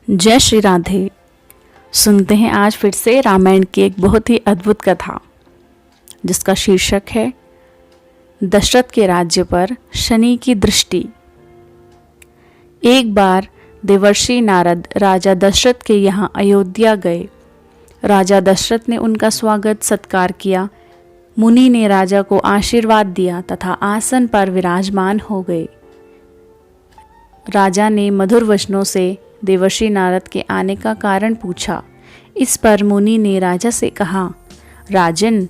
जय श्री राधे। सुनते हैं आज फिर से रामायण की एक बहुत ही अद्भुत कथा जिसका शीर्षक है दशरथ के राज्य पर शनि की दृष्टि। एक बार देवर्षि नारद राजा दशरथ के यहाँ अयोध्या गए। राजा दशरथ ने उनका स्वागत सत्कार किया। मुनि ने राजा को आशीर्वाद दिया तथा आसन पर विराजमान हो गए। राजा ने मधुर वचनों से देवर्षि नारद के आने का कारण पूछा। इस पर मुनि ने राजा से कहा, राजन,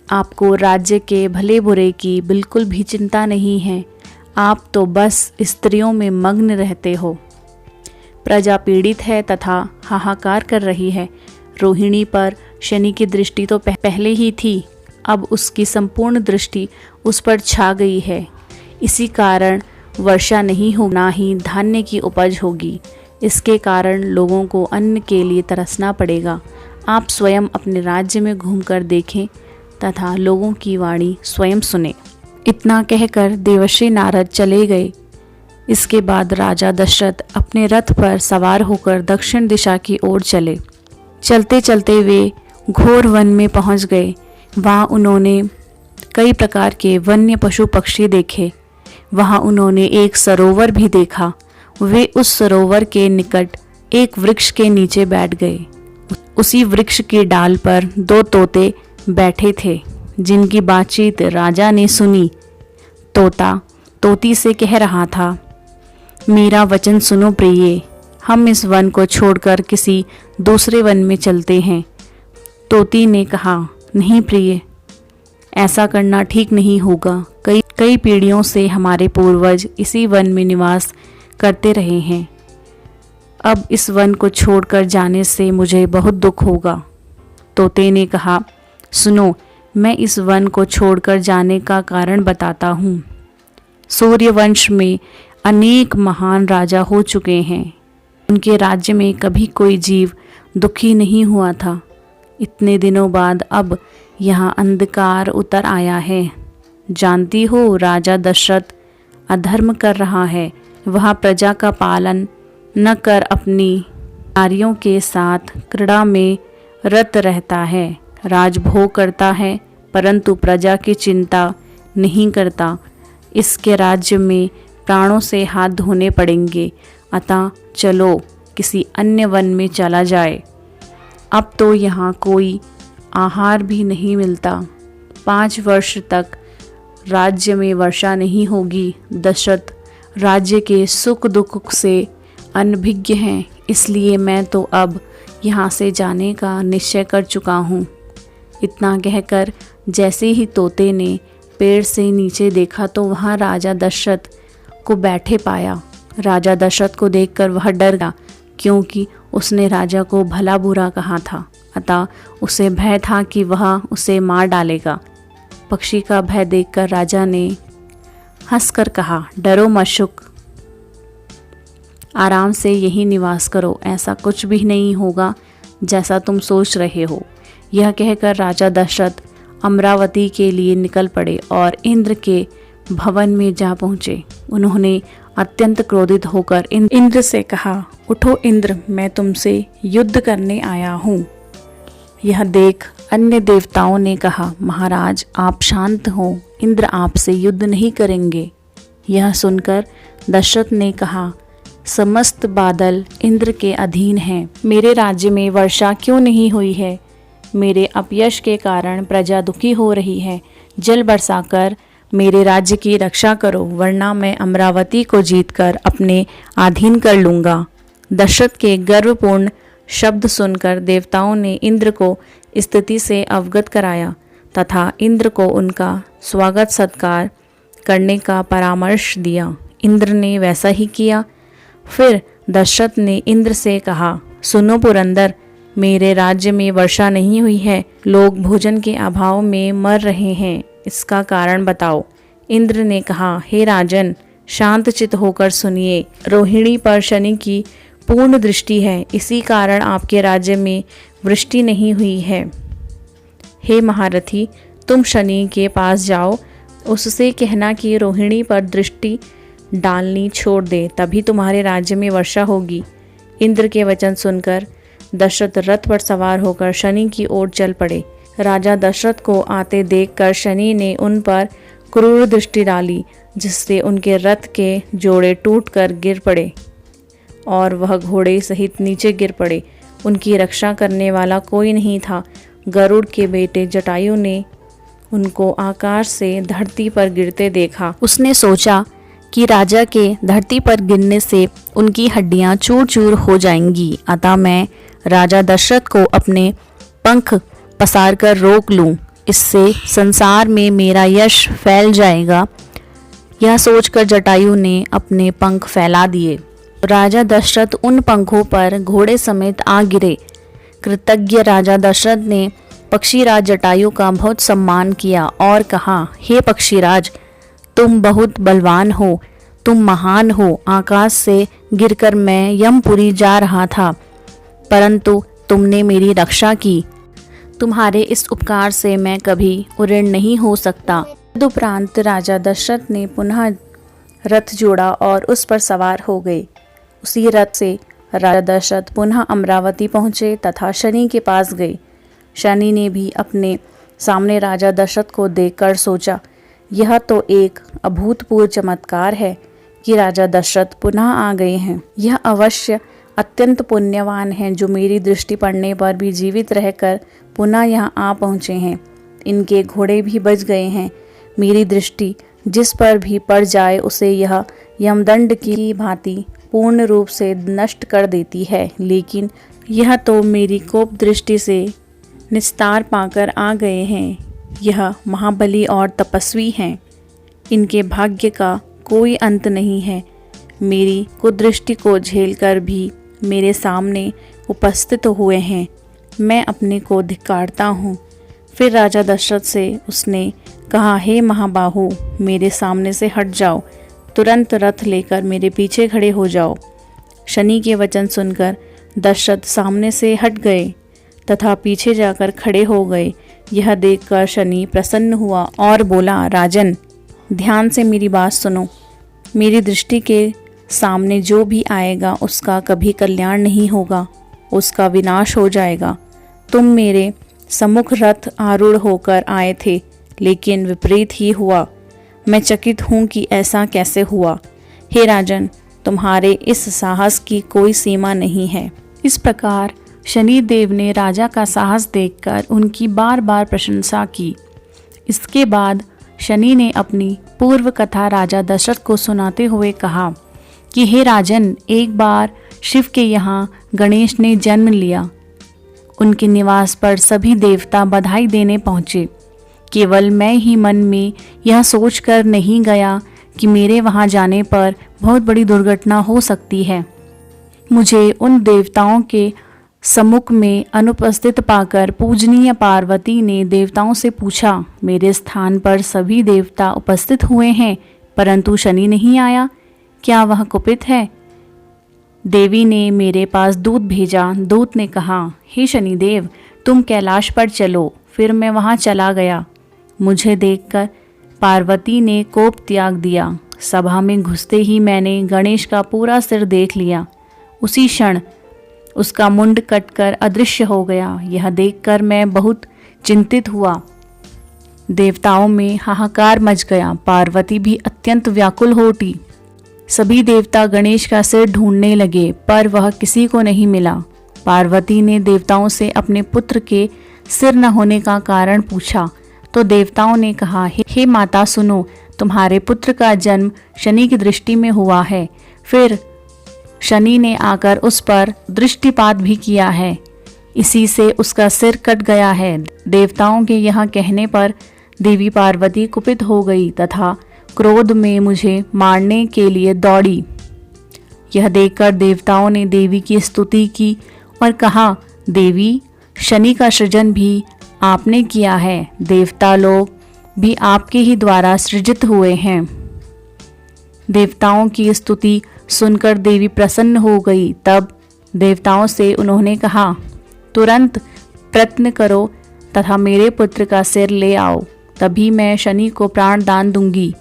आपको राज्य के भले बुरे की बिल्कुल भी चिंता नहीं है। आप तो बस स्त्रियों में मग्न रहते हो। प्रजा पीड़ित है तथा हाहाकार कर रही है। रोहिणी पर शनि की दृष्टि तो पहले ही थी, अब उसकी संपूर्ण दृष्टि उस पर छा गई है। इसी कारण वर्षा नहीं हो, ना ही धान्य की उपज होगी। इसके कारण लोगों को अन्न के लिए तरसना पड़ेगा। आप स्वयं अपने राज्य में घूमकर देखें तथा लोगों की वाणी स्वयं सुने। इतना कहकर देवर्षि नारद चले गए। इसके बाद राजा दशरथ अपने रथ पर सवार होकर दक्षिण दिशा की ओर चले। चलते चलते वे घोर वन में पहुंच गए। वहाँ उन्होंने कई प्रकार के वन्य पशु पक्षी देखे। वहाँ उन्होंने एक सरोवर भी देखा। वे उस सरोवर के निकट एक वृक्ष के नीचे बैठ गए। उसी वृक्ष की डाल पर दो तोते बैठे थे, जिनकी बातचीत राजा ने सुनी। तोता तोती से कह रहा था, मेरा वचन सुनो प्रिय, हम इस वन को छोड़कर किसी दूसरे वन में चलते हैं। तोती ने कहा, नहीं प्रिय, ऐसा करना ठीक नहीं होगा। कई पीढ़ियों से हमारे पूर्वज इसी वन में निवास करते रहे हैं। अब इस वन को छोड़कर जाने से मुझे बहुत दुख होगा। तोते ने कहा, सुनो, मैं इस वन को छोड़कर जाने का कारण बताता हूँ। सूर्यवंश में अनेक महान राजा हो चुके हैं। उनके राज्य में कभी कोई जीव दुखी नहीं हुआ था। इतने दिनों बाद अब यहाँ अंधकार उतर आया है। जानती हो, राजा दशरथ अधर्म कर रहा है। वह प्रजा का पालन न कर अपनी नारियों के साथ क्रीड़ा में रत रहता है। राजभोग करता है परंतु प्रजा की चिंता नहीं करता। इसके राज्य में प्राणों से हाथ धोने पड़ेंगे। अतः चलो किसी अन्य वन में चला जाए। अब तो यहाँ कोई आहार भी नहीं मिलता। 5 वर्ष तक राज्य में वर्षा नहीं होगी। दशरथ राज्य के सुख दुख से अनभिज्ञ हैं, इसलिए मैं तो अब यहाँ से जाने का निश्चय कर चुका हूँ। इतना कहकर जैसे ही तोते ने पेड़ से नीचे देखा तो वहाँ राजा दशरथ को बैठे पाया। राजा दशरथ को देखकर वह डर गया, क्योंकि उसने राजा को भला बुरा कहा था। अतः उसे भय था कि वह उसे मार डालेगा। पक्षी का भय देखकर राजा ने हंसकर कहा, डरो मत शुक, आराम से यहीं निवास करो। ऐसा कुछ भी नहीं होगा जैसा तुम सोच रहे हो। यह कहकर राजा दशरथ अमरावती के लिए निकल पड़े और इंद्र के भवन में जा पहुँचे। उन्होंने अत्यंत क्रोधित होकर इंद्र से कहा, उठो इंद्र, मैं तुमसे युद्ध करने आया हूँ। यह देख अन्य देवताओं ने कहा, महाराज आप शांत हो, इंद्र आपसे युद्ध नहीं करेंगे। यह सुनकर दशरथ ने कहा, समस्त बादल इंद्र के अधीन हैं। मेरे राज्य में वर्षा क्यों नहीं हुई है? मेरे अपयश के कारण प्रजा दुखी हो रही है। जल बरसाकर मेरे राज्य की रक्षा करो, वरना मैं अमरावती को जीतकर अपने अधीन कर लूँगा। दशरथ के गर्वपूर्ण शब्द सुनकर देवताओं ने इंद्र को स्थिति से अवगत कराया तथा इंद्र को उनका स्वागत सत्कार करने का परामर्श दिया। इंद्र ने वैसा ही किया। फिर दशरथ ने इंद्र से कहा, सुनो पुरंदर, मेरे राज्य में वर्षा नहीं हुई है। लोग भोजन के अभाव में मर रहे हैं। इसका कारण बताओ। इंद्र ने कहा, हे राजन, शांत चित्त होकर सुनिए। रोहिणी पर शनि की पूर्ण दृष्टि है, इसी कारण आपके राज्य में वृष्टि नहीं हुई है। हे महारथी, तुम शनि के पास जाओ, उससे कहना कि रोहिणी पर दृष्टि डालनी छोड़ दे, तभी तुम्हारे राज्य में वर्षा होगी। इंद्र के वचन सुनकर दशरथ रथ पर सवार होकर शनि की ओर चल पड़े। राजा दशरथ को आते देखकर शनि ने उन पर क्रूर दृष्टि डाली, जिससे उनके रथ के जोड़े टूटकर गिर पड़े और वह घोड़े सहित नीचे गिर पड़े। उनकी रक्षा करने वाला कोई नहीं था। गरुड़ के बेटे जटायु ने उनको आकाश से धरती पर गिरते देखा। उसने सोचा कि राजा के धरती पर गिरने से उनकी हड्डियां चूर चूर हो जाएंगी, अतः मैं राजा दशरथ को अपने पंख पसार कर रोक लूं, इससे संसार में मेरा यश फैल जाएगा। यह सोचकर जटायु ने अपने पंख फैला दिए। राजा दशरथ उन पंखों पर घोड़े समेत आ गिरे। कृतज्ञ राजा दशरथ ने पक्षीराज जटायु का बहुत सम्मान किया और कहा, हे पक्षीराज, तुम बहुत बलवान हो, तुम महान हो। आकाश से गिरकर मैं यमपुरी जा रहा था, परंतु तुमने मेरी रक्षा की। तुम्हारे इस उपकार से मैं कभी ऋणी नहीं हो सकता। तदुपरांत राजा दशरथ ने पुनः रथ जोड़ा और उस पर सवार हो गए। उसी रथ से राजा दशरथ पुनः अमरावती पहुँचे तथा शनि के पास गए। शनि ने भी अपने सामने राजा दशरथ को देखकर सोचा, यह तो एक अभूतपूर्व चमत्कार है कि राजा दशरथ पुनः आ गए हैं। यह अवश्य अत्यंत पुण्यवान हैं जो मेरी दृष्टि पड़ने पर भी जीवित रहकर पुनः यहाँ आ पहुँचे हैं। इनके घोड़े भी बच गए हैं। मेरी दृष्टि जिस पर भी पड़ जाए उसे यह यमदंड की भांति पूर्ण रूप से नष्ट कर देती है, लेकिन यह तो मेरी कोप दृष्टि से निस्तार पाकर आ गए हैं। यह महाबली और तपस्वी हैं। इनके भाग्य का कोई अंत नहीं है। मेरी कुदृष्टि को झेलकर भी मेरे सामने उपस्थित हुए हैं। मैं अपने को धिक्कारता हूँ। फिर राजा दशरथ से उसने कहा, हे महाबाहु, मेरे सामने से हट जाओ, तुरंत रथ लेकर मेरे पीछे खड़े हो जाओ। शनि के वचन सुनकर दशरथ सामने से हट गए तथा पीछे जाकर खड़े हो गए। यह देखकर शनि प्रसन्न हुआ और बोला, राजन, ध्यान से मेरी बात सुनो। मेरी दृष्टि के सामने जो भी आएगा उसका कभी कल्याण नहीं होगा, उसका विनाश हो जाएगा। तुम मेरे सम्मुख रथ आरूढ़ होकर आए थे, लेकिन विपरीत ही हुआ। मैं चकित हूँ कि ऐसा कैसे हुआ। हे राजन, तुम्हारे इस साहस की कोई सीमा नहीं है। इस प्रकार शनिदेव ने राजा का साहस देखकर उनकी बार बार प्रशंसा की। इसके बाद शनि ने अपनी पूर्व कथा राजा दशरथ को सुनाते हुए कहा कि हे राजन, एक बार शिव के यहाँ गणेश ने जन्म लिया। उनके निवास पर सभी देवता बधाई देने पहुँचे। केवल मैं ही मन में यह सोचकर नहीं गया कि मेरे वहाँ जाने पर बहुत बड़ी दुर्घटना हो सकती है। मुझे उन देवताओं के सम्मुख में अनुपस्थित पाकर पूजनीय पार्वती ने देवताओं से पूछा, मेरे स्थान पर सभी देवता उपस्थित हुए हैं परंतु शनि नहीं आया, क्या वह कुपित है? देवी ने मेरे पास दूत भेजा। दूत ने कहा, हे शनिदेव, तुम कैलाश पर चलो। फिर मैं वहाँ चला गया। मुझे देखकर पार्वती ने कोप त्याग दिया। सभा में घुसते ही मैंने गणेश का पूरा सिर देख लिया। उसी क्षण उसका मुंड कटकर अदृश्य हो गया। यह देखकर मैं बहुत चिंतित हुआ। देवताओं में हाहाकार मच गया। पार्वती भी अत्यंत व्याकुल हो उठी। सभी देवता गणेश का सिर ढूंढने लगे पर वह किसी को नहीं मिला। पार्वती ने देवताओं से अपने पुत्र के सिर न होने का कारण पूछा तो देवताओं ने कहा, हे माता सुनो, तुम्हारे पुत्र का जन्म शनि की दृष्टि में हुआ है। फिर शनि ने आकर उस पर दृष्टिपात भी किया है, इसी से उसका सिर कट गया है। देवताओं के यह कहने पर देवी पार्वती कुपित हो गई तथा क्रोध में मुझे मारने के लिए दौड़ी। यह देखकर देवताओं ने देवी की स्तुति की और कहा, देवी, शनि का सृजन भी आपने किया है। देवता लोग भी आपके ही द्वारा सृजित हुए हैं। देवताओं की स्तुति सुनकर देवी प्रसन्न हो गई। तब देवताओं से उन्होंने कहा, तुरंत प्रयत्न करो तथा मेरे पुत्र का सिर ले आओ, तभी मैं शनि को प्राण दान दूंगी।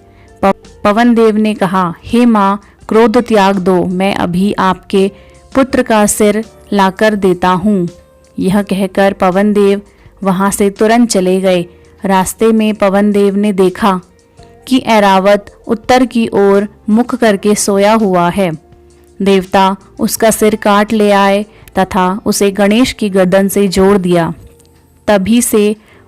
पवन देव ने कहा, हे माँ, क्रोध त्याग दो, मैं अभी आपके पुत्र का सिर लाकर देता हूँ। यह कहकर पवन देव वहाँ से तुरंत चले गए। रास्ते में पवन देव ने देखा कि ऐरावत उत्तर की ओर मुख करके सोया हुआ है। देवता उसका सिर काट ले आए तथा उसे गणेश की गर्दन से जोड़ दिया। तभी से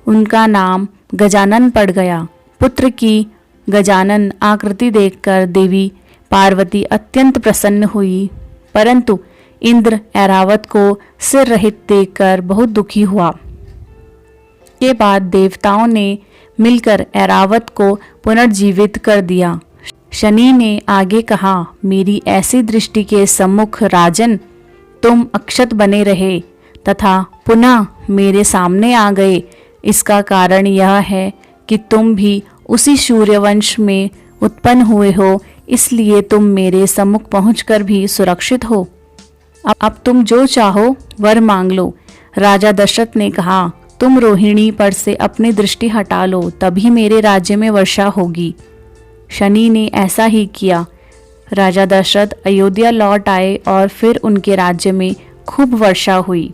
उनका नाम गजानन पड़ गया। पुत्र की गजानन आकृति देखकर देवी पार्वती अत्यंत प्रसन्न हुई, परंतु इंद्र ऐरावत को सिर रहित देखकर बहुत दुखी हुआ। के बाद देवताओं ने मिलकर ऐरावत को पुनर्जीवित कर दिया। शनि ने आगे कहा, मेरी ऐसी दृष्टि के सम्मुख राजन तुम अक्षत बने रहे तथा पुनः मेरे सामने आ गए। इसका कारण यह है कि तुम भी उसी सूर्यवंश में उत्पन्न हुए हो, इसलिए तुम मेरे सम्मुख पहुंचकर भी सुरक्षित हो। अब तुम जो चाहो वर मांग लो। राजा दशरथ ने कहा, तुम रोहिणी पर से अपनी दृष्टि हटा लो, तभी मेरे राज्य में वर्षा होगी। शनि ने ऐसा ही किया। राजा दशरथ अयोध्या लौट आए और फिर उनके राज्य में खूब वर्षा हुई।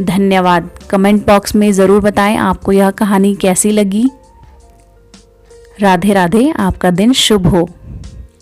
धन्यवाद। कमेंट बॉक्स में ज़रूर बताएं आपको यह कहानी कैसी लगी। राधे राधे। आपका दिन शुभ हो।